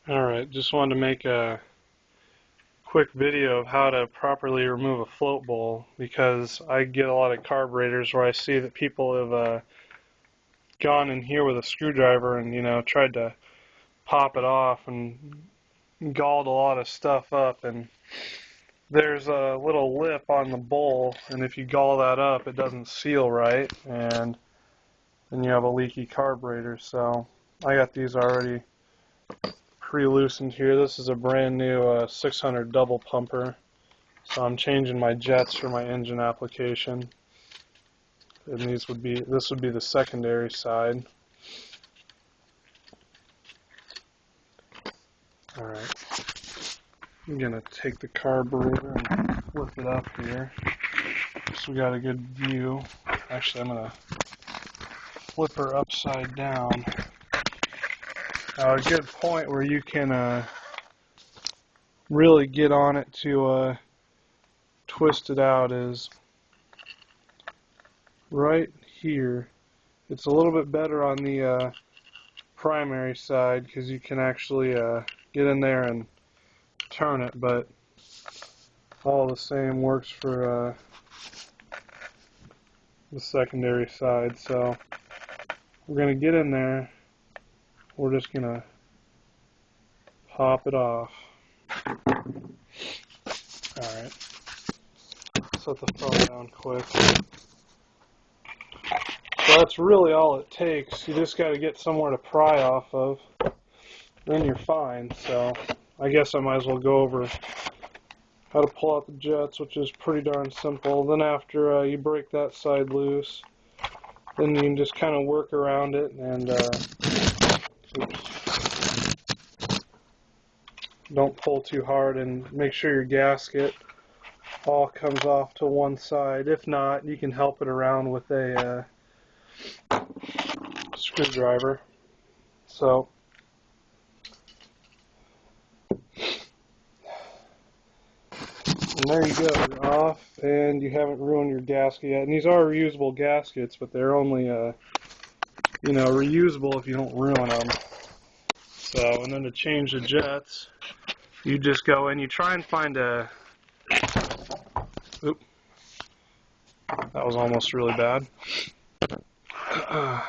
Alright, just wanted to make a quick video of how to properly remove a float bowl, because I get a lot of carburetors where I see that people have gone in here with a screwdriver and tried to pop it off and galled a lot of stuff up, and there's a little lip on the bowl, and if you gall that up it doesn't seal right, and then you have a leaky carburetor. So I got these already pre-loosened here. This is a brand new 600 double pumper, so I'm changing my jets for my engine application, and this would be the secondary side. Alright, I'm gonna take the carburetor and flip it up here so we got a good view. Actually, I'm gonna flip her upside down. Now, a good point where you can really get on it to twist it out is right here. It's a little bit better on the primary side because you can actually get in there and turn it, but all the same works for the secondary side. So we're going to get in there. We're just going to pop it off. Alright. Set the phone down quick. So that's really all it takes. You just got to get somewhere to pry off of. Then you're fine. So I guess I might as well go over how to pull out the jets, which is pretty darn simple. Then after you break that side loose, then you can just kind of work around it and don't pull too hard, and make sure your gasket all comes off to one side. If not, you can help it around with a screwdriver. So and there you go, you're off, and you haven't ruined your gasket yet. And these are reusable gaskets, but they're only reusable if you don't ruin them. So, and then to change the jets, you just go in, you try and find a, oop, that was almost really bad.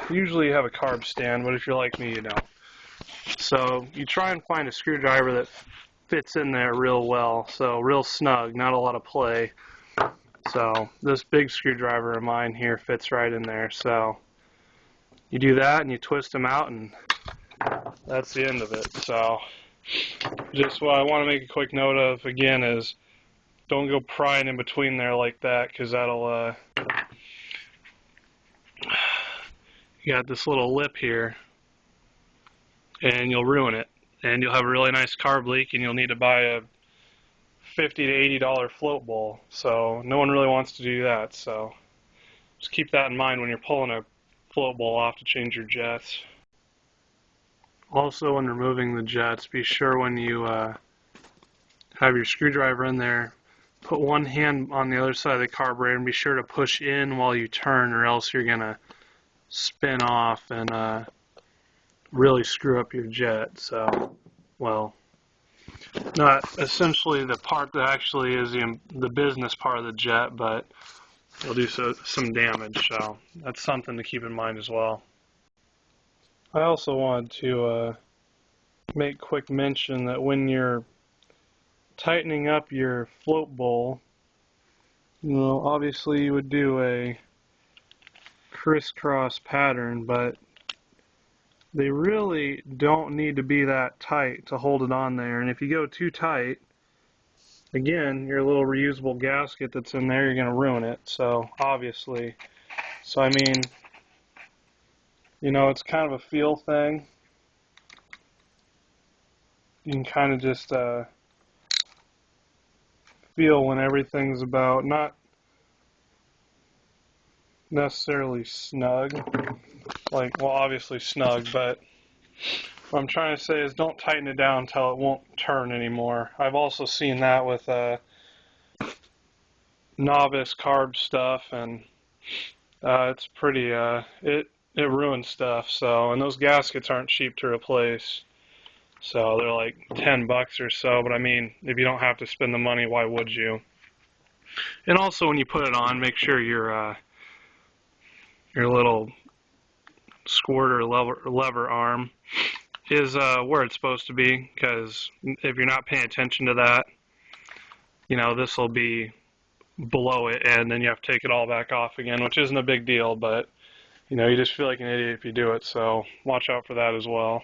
Usually you have a carb stand, but if you're like me, you don't. So you try and find a screwdriver that fits in there real well, so real snug, not a lot of play. So this big screwdriver of mine here fits right in there. So you do that and you twist them out, and that's the end of it. So just what I want to make a quick note of again is don't go prying in between there like that, because that'll you got this little lip here and you'll ruin it, and you'll have a really nice carb leak, and you'll need to buy a $50 to $80 float bowl. So no one really wants to do that, so just keep that in mind when you're pulling a float bowl off to change your jets. Also, when removing the jets, be sure when you have your screwdriver in there, put one hand on the other side of the carburetor and be sure to push in while you turn, or else you're going to spin off and really screw up your jet. So, well, not essentially the part that actually is the business part of the jet, but it'll do some damage. So that's something to keep in mind as well. I also wanted to make quick mention that when you're tightening up your float bowl, obviously you would do a crisscross pattern, but they really don't need to be that tight to hold it on there. And if you go too tight, again, your little reusable gasket that's in there, you're going to ruin it. So obviously, I mean, it's kind of a feel thing. You can kind of just feel when everything's about not necessarily snug, like, well, obviously snug, but what I'm trying to say is don't tighten it down until it won't turn anymore. I've also seen that with novice carb stuff, and it's pretty it ruins stuff. So, and those gaskets aren't cheap to replace. So they're like $10 or so, but I mean, if you don't have to spend the money, why would you? And also when you put it on, make sure your little squirter lever arm is where it's supposed to be, because if you're not paying attention to that, you know, this will be below it, and then you have to take it all back off again, which isn't a big deal, but you know, you just feel like an idiot if you do it, so watch out for that as well.